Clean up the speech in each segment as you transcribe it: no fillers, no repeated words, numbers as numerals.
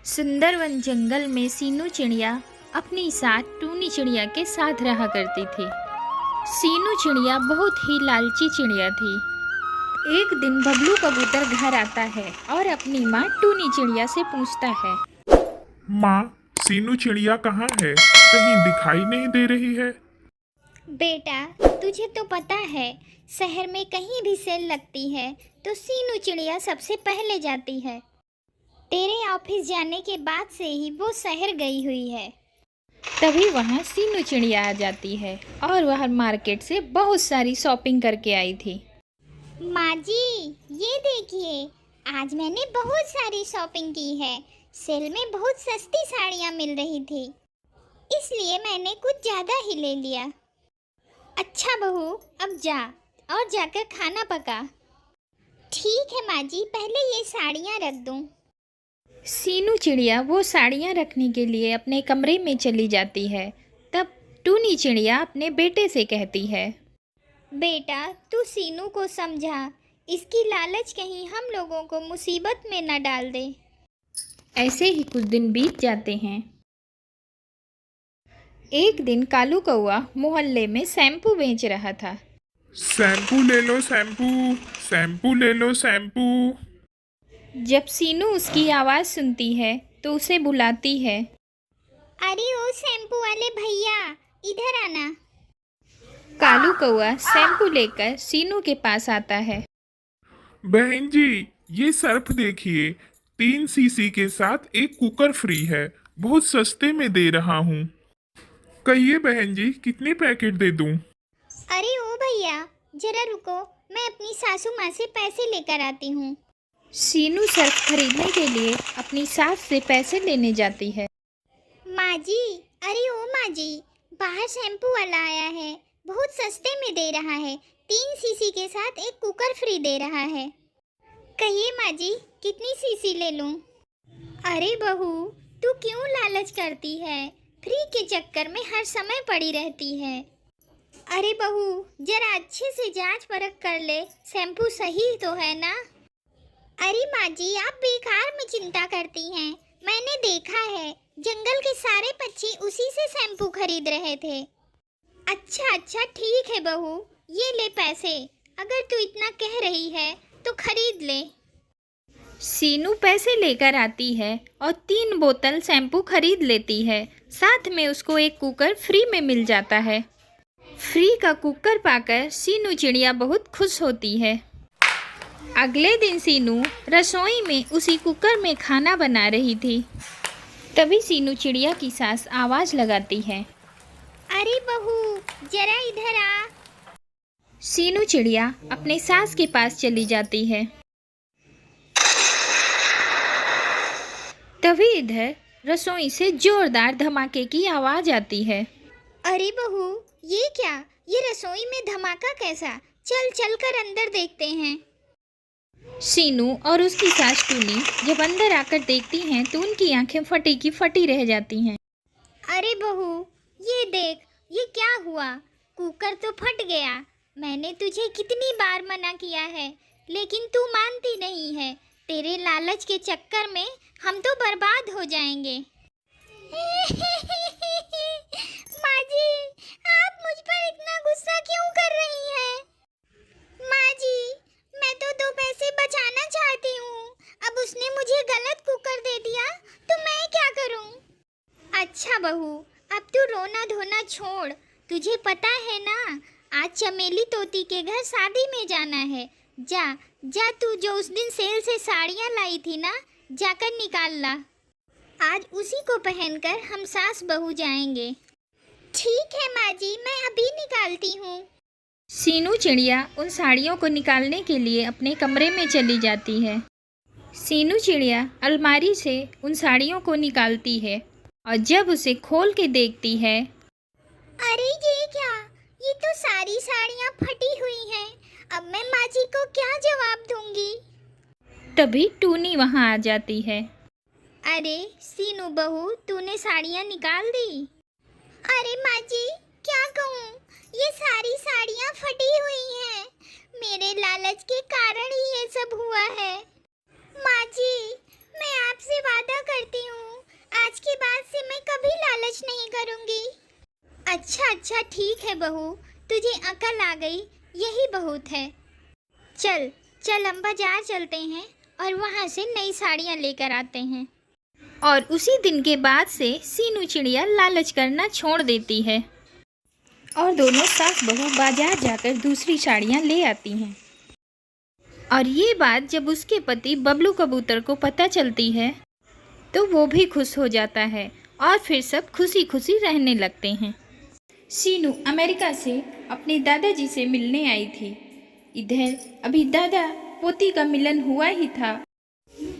सुंदरवन जंगल में सीनू चिड़िया अपनी साथ टूनी चिड़िया के साथ रहा करती थी। सीनू चिड़िया बहुत ही लालची चिड़िया थी। एक दिन बबलू कबूतर घर आता है और अपनी माँ टूनी चिड़िया से पूछता है, माँ, सीनू चिड़िया कहाँ है? कहीं दिखाई नहीं दे रही है। बेटा, तुझे तो पता है शहर में कहीं भी सेल लगती है तो सीनू चिड़िया सबसे पहले जाती है। तेरे ऑफिस जाने के बाद से ही वो शहर गई हुई है। तभी वहाँ सीनू चिड़िया आ जाती है और वह मार्केट से बहुत सारी शॉपिंग करके आई थी। माँ जी, ये देखिए, आज मैंने बहुत सारी शॉपिंग की है। सेल में बहुत सस्ती साड़ियाँ मिल रही थी, इसलिए मैंने कुछ ज़्यादा ही ले लिया। अच्छा बहू, अब जा और जाकर खाना पका। ठीक है माँ जी, पहले ये साड़ियाँ रख दूँ। सीनू चिड़िया वो साड़ियाँ रखने के लिए अपने कमरे में चली जाती है। तब टूनी चिड़िया अपने बेटे से कहती है, बेटा, तू सीनू को समझा, इसकी लालच कहीं हम लोगों को मुसीबत में न डाल दे। ऐसे ही कुछ दिन बीत जाते हैं। एक दिन कालू कौआ मोहल्ले में शैम्पू बेच रहा था। शैम्पू ले लो शैम्पू, शैम्पू ले लो शैम्पू। जब सीनू उसकी आवाज़ सुनती है तो उसे बुलाती है। अरे ओ शैम्पू वाले भैया, इधर आना। कालू कौआ शैम्पू लेकर सीनू के पास आता है। बहन जी, ये सर्फ देखिए, 3 सीसी के साथ एक कुकर फ्री है। बहुत सस्ते में दे रहा हूँ। कहिए बहन जी, कितने पैकेट दे दूँ? अरे ओ भैया, जरा रुको, मैं अपनी सासू माँ से पैसे लेकर आती हूँ। सीनू सर्फ खरीदने के लिए अपनी सास से पैसे लेने जाती है। माँ जी, अरे ओ माँ जी, बाहर शैम्पू वाला आया है, बहुत सस्ते में दे रहा है। 3 सीसी के साथ एक कुकर फ्री दे रहा है। कहिए माँ जी, कितनी सीसी ले लूँ? अरे बहू, तू क्यों लालच करती है? फ्री के चक्कर में हर समय पड़ी रहती है। अरे बहू, जरा अच्छे से जांच परख कर ले, शैम्पू सही तो है ना? अरे माँ जी, आप बेकार में चिंता करती हैं। मैंने देखा है, जंगल के सारे पक्षी उसी से शैम्पू खरीद रहे थे। अच्छा अच्छा, ठीक है बहू, ये ले पैसे। अगर तू इतना कह रही है तो खरीद ले। सीनू पैसे लेकर आती है और 3 बोतल शैम्पू खरीद लेती है। साथ में उसको एक कुकर फ्री में मिल जाता है। फ्री का कुकर पाकर सीनू चिड़िया बहुत खुश होती है। अगले दिन सीनू रसोई में उसी कुकर में खाना बना रही थी। तभी सीनू चिड़िया की सास आवाज़ लगाती है, अरे बहू, जरा इधर आ। सीनू चिड़िया अपने सास के पास चली जाती है। तभी इधर रसोई से जोरदार धमाके की आवाज़ आती है। अरे बहू, ये क्या? ये रसोई में धमाका कैसा? चल चल कर अंदर देखते हैं। सीनू और उसकी सास टूनी जब अंदर आकर देखती हैं तो उनकी आंखें फटी की फटी रह जाती हैं। अरे बहू, ये देख, ये क्या हुआ? कुकर तो फट गया। मैंने तुझे कितनी बार मना किया है, लेकिन तू मानती नहीं है। तेरे लालच के चक्कर में हम तो बर्बाद हो जाएंगे। माँ जी, आप मुझ पर इतना गुस्सा क्यों कर रही हैं? माँ जी, मैं तो 2 पैसे बचाना चाहती हूँ। अब उसने मुझे गलत कुकर दे दिया तो मैं क्या करूँ? अच्छा बहू, अब तू रोना धोना छोड़। तुझे पता है ना, आज चमेली तोती के घर शादी में जाना है। जा जा, तू जो उस दिन सेल से साड़ियाँ लाई थी ना, जाकर निकाल ला। आज उसी को पहनकर हम सास बहू जाएंगे। ठीक है माँ जी, मैं अभी निकालती हूँ। सीनू चिड़िया उन साड़ियों को निकालने के लिए अपने कमरे में चली जाती है। सीनू चिड़िया अलमारी से उन साड़ियों को निकालती है और जब उसे खोल के देखती है, अरे ये क्या? ये तो सारी साड़ियाँ फटी हुई हैं। अब मैं माँ जी को क्या जवाब दूंगी? तभी टूनी वहाँ आ जाती है। अरे सीनू बहू, तूने साड़ियाँ निकाल दी? अरे माँ जी, क्या कहूँ, ये सारी साड़ियाँ फटी हुई हैं। मेरे लालच के कारण ही ये सब हुआ है। माँ जी, मैं आपसे वादा करती हूँ, लालच नहीं करूँगी। अच्छा अच्छा ठीक है बहू, तुझे अकल आ गई, यही बहुत है। चल चल हम बाजार चलते हैं और वहाँ से नई साड़ियाँ लेकर आते हैं। और उसी दिन के बाद से सीनू चिड़िया लालच करना छोड़ देती है और दोनों सास बहू बाजार जाकर दूसरी साड़ियाँ ले आती हैं। और ये बात जब उसके पति बबलू कबूतर को पता चलती है तो वो भी खुश हो जाता है और फिर सब खुशी खुशी रहने लगते हैं। सीनू अमेरिका से अपने दादाजी से मिलने आई थी। इधर अभी दादा पोती का मिलन हुआ ही था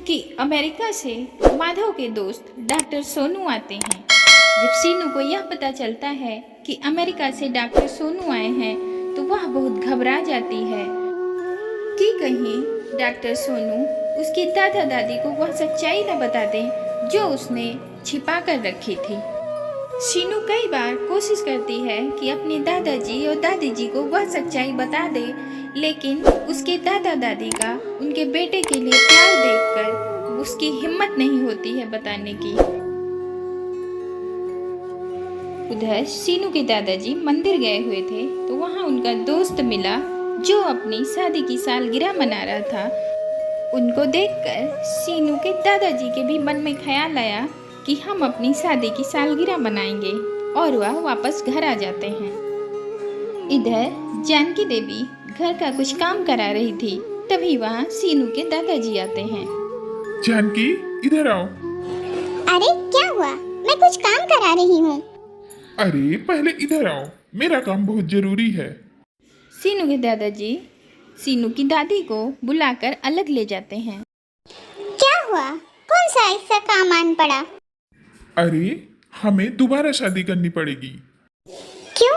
कि अमेरिका से माधव के दोस्त डॉक्टर सोनू आते हैं। जब सीनू को यह पता चलता है कि अमेरिका से डॉक्टर सोनू आए हैं तो वह बहुत घबरा जाती है कि कहीं डॉक्टर सोनू उसके दादा दादी को वह सच्चाई न बता दें जो उसने छिपा कर रखी थी। सीनू कई बार कोशिश करती है कि अपने दादाजी और दादी जी को वह सच्चाई बता दे, लेकिन उसके दादा दादी का उनके बेटे के लिए प्यार देखकर उसकी हिम्मत नहीं होती है बताने की। उधर सीनू के दादाजी मंदिर गए हुए थे तो वहाँ उनका दोस्त मिला जो अपनी शादी की सालगिरह मना रहा था। उनको देखकर सीनू के दादाजी के भी मन में ख्याल आया कि हम अपनी शादी की सालगिरह मनाएंगे और वह वापस घर आ जाते हैं। इधर जानकी देवी घर का कुछ काम करा रही थी, तभी वहाँ सीनू के दादाजी आते हैं। जानकी इधर आओ। अरे क्या हुआ? मैं कुछ काम करा रही हूँ। अरे पहले इधर आओ, मेरा काम बहुत जरूरी है। सीनू के दादाजी सीनू की दादी को बुलाकर अलग ले जाते हैं। क्या हुआ? कौन सा ऐसा काम आन पड़ा? अरे हमें दोबारा शादी करनी पड़ेगी। क्यों?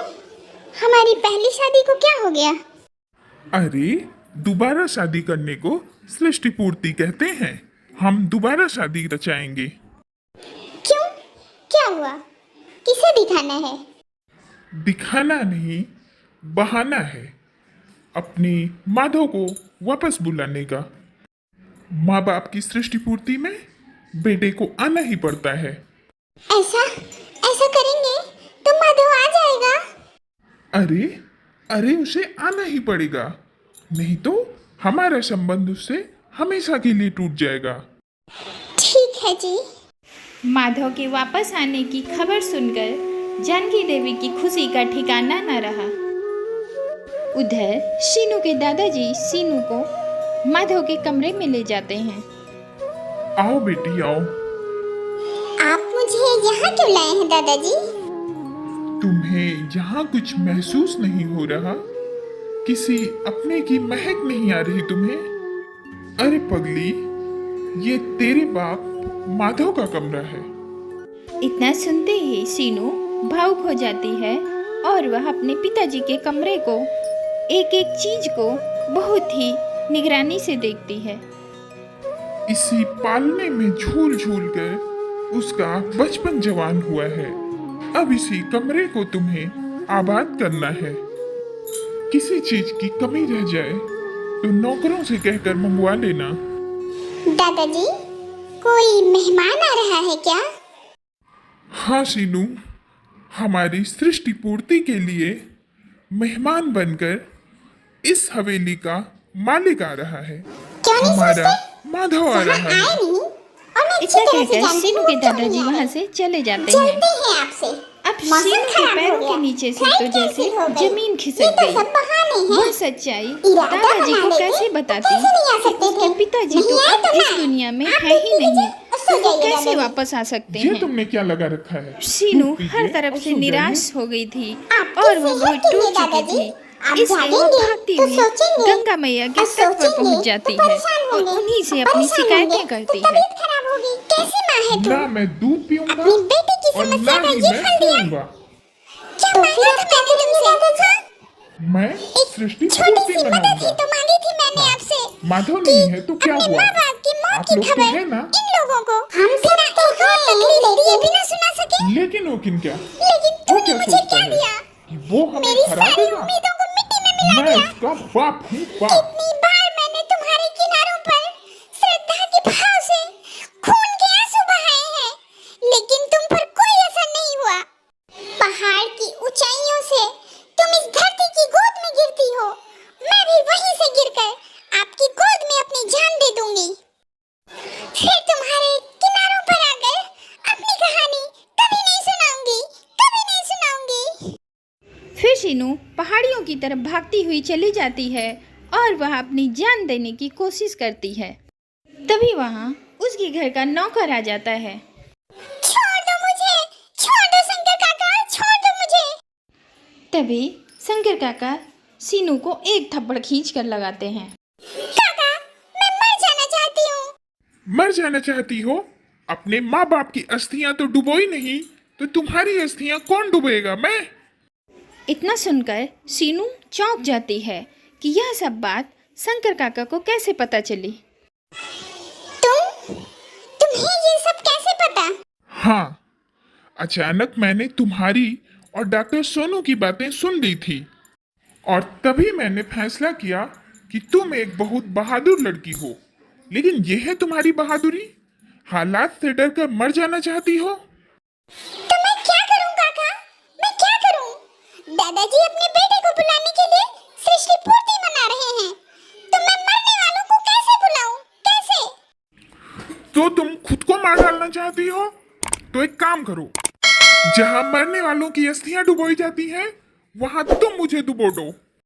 हमारी पहली शादी को क्या हो गया? अरे दोबारा शादी करने को सृष्टि पूर्ति कहते हैं। हम दोबारा शादी रचाएंगे। क्यों? क्या हुआ? किसे दिखाना है? दिखाना नहीं, बहाना है अपनी माधव को वापस बुलाने का। माँ बाप की सृष्टि पूर्ति में बेटे को आना ही पड़ता है। ऐसा ऐसा करेंगे तो माधव आ जाएगा। अरे अरे उसे आना ही पड़ेगा, नहीं तो हमारा संबंध उससे हमेशा के लिए टूट जाएगा। ठीक है जी। माधव के वापस आने की खबर सुनकर जानकी देवी की खुशी का ठिकाना न रहा। उधर सीनू के दादाजी सीनू को माधव के कमरे में ले जाते हैं। आओ बेटी आओ। आप मुझे यहाँ क्यों लाए हैं दादाजी? तुम्हें यहाँ कुछ महसूस नहीं हो रहा? किसी अपने की महक नहीं आ रही तुम्हें? अरे पगली, ये तेरे बाप माधव का कमरा है। इतना सुनते ही सीनू भावुक हो जाती है और वह अपने पिताजी के कमरे को एक एक चीज को बहुत ही निगरानी से देखती है। इसी पालने में झूल झूल कर उसका बचपन जवान हुआ है। अब इसी कमरे को तुम्हें आबाद करना है। किसी चीज की कमी रह जाए तो नौकरों से कहकर मंगवा लेना। दादाजी, कोई मेहमान आ रहा है क्या? हाँ सीनू, हमारी सृष्टि पूर्ति के लिए मेहमान बनकर इस हवेली का मालिक आ रहा है। क्यों नहीं हमारा सोचते? माधव आ रहा आए है। नहीं और मैं अच्छी इतना तरह से कहकर जानती सीनू हूँ के वो क्यों दादाजी नहीं आए वहाँ हैं। से चले जाते चलते हैं। हैं आपसे। अब मौसम सीनू के खराब पैरों हो के गया। नीचे से फ्लाइट तो जैसे कैंसिल हो गई। जमीन ये खिसक तो गई। सब बहाने हैं। वह सच्चाई इरादा दादाजी बना को लेते कैसे तो बताती कैसे नहीं आ कि सकते उसके थे? पिताजी नहीं तो आए अब तो इस मैं- दुनिया में आप है ही देख नहीं, लीजिए, सो तो वो जाइए कैसे दादाजी। वापस आ सकते ये हैं। तुमने क्या लगा रखा है? सीनू दूध हर पीजिए तरफ और से सो निराश हो गई थी आपकी और वह सेहत बहुत के लिए टूट चुकी दादाजी, थी। आप इसलिए वह जागेंगे भागती तो हुई सोचेंगे गंगा मैया के और तट पर सोचेंगे पहुंच तो जाती है परेशान और होंगे, उन्हीं से और अपनी परेशान शिकायतें होंगे, करती तो है। तबीयत खराब होगी। कैसी माँ है ना तू? मैं दूध पीऊंगा अपनी बेटी की और समस्या ना का ही ये मैं हल दिया। सोऊंगा। क्या मांगा था मैंने तुमसे? मैं सृष्टि छोटी पूर्ति सी मदद ही मनाऊंगा। तो मांगी थी मैंने हाँ, आपसे। माधव नहीं है तो क्या अपने हुआ? माँ बाप की मौत आप की लोग तो खबर है ना? इन लोगों को हम बिना एक और तकलीफ दिए बिना सुना सके। लेकिन वकील क्या? लेकिन वो तूने क्या मुझे सोचता क्या है दिया? कि वो हमें मेरी हरा सारी देगा? उम्मीदों को मिट्टी में मिला मैं दिया। उसका बाप हूँ, बाप। कितनी बार मैंने तुम्हारे किनारों पर श्रद्धा के भाव से खून के आंसू बहाए हैं, लेकिन तुम पर कोई असर नहीं हुआ। सीनू पहाड़ियों की तरफ भागती हुई चली जाती है और वह अपनी जान देने की कोशिश करती है। तभी वहाँ उसके घर का नौकर आ जाता है। छोड़ दो मुझे, छोड़ दो शंकर काका, छोड़ दो मुझे। तभी शंकर काका सीनू को एक थप्पड़ खींच कर लगाते हैं। काका, मैं मर जाना चाहती हूँ। मर जाना चाहती हो? अपने माँ बाप की अस्थियां तो डुबोई नहीं, तो तुम्हारी अस्थियां कौन डुबोएगा? मैं? इतना सुनकर सीनू चौंक जाती है कि यह सब बात शंकर काका को कैसे पता चली। तुम्हें ये सब कैसे पता? हाँ, अचानक मैंने तुम्हारी और डॉक्टर सोनू की बातें सुन ली थी और तभी मैंने फैसला किया कि तुम एक बहुत बहादुर लड़की हो। लेकिन यह है तुम्हारी बहादुरी? हालात से डरकर मर जाना चाहती हो? तो मैं क्या करूं काका? मैं क्या करूं? दादाजी अपने बेटे को बुलाने के लिए सृष्टि पूर्ति मना रहे हैं। तो मैं मरने वालों को कैसे बुलाऊं? कैसे? तो तुम खुद को मार डालना चाहती हो? तो एक काम करो, जहां मरने वालों की अस्थियां डुबोई जाती हैं, वहां तुम मुझे डुबो दो।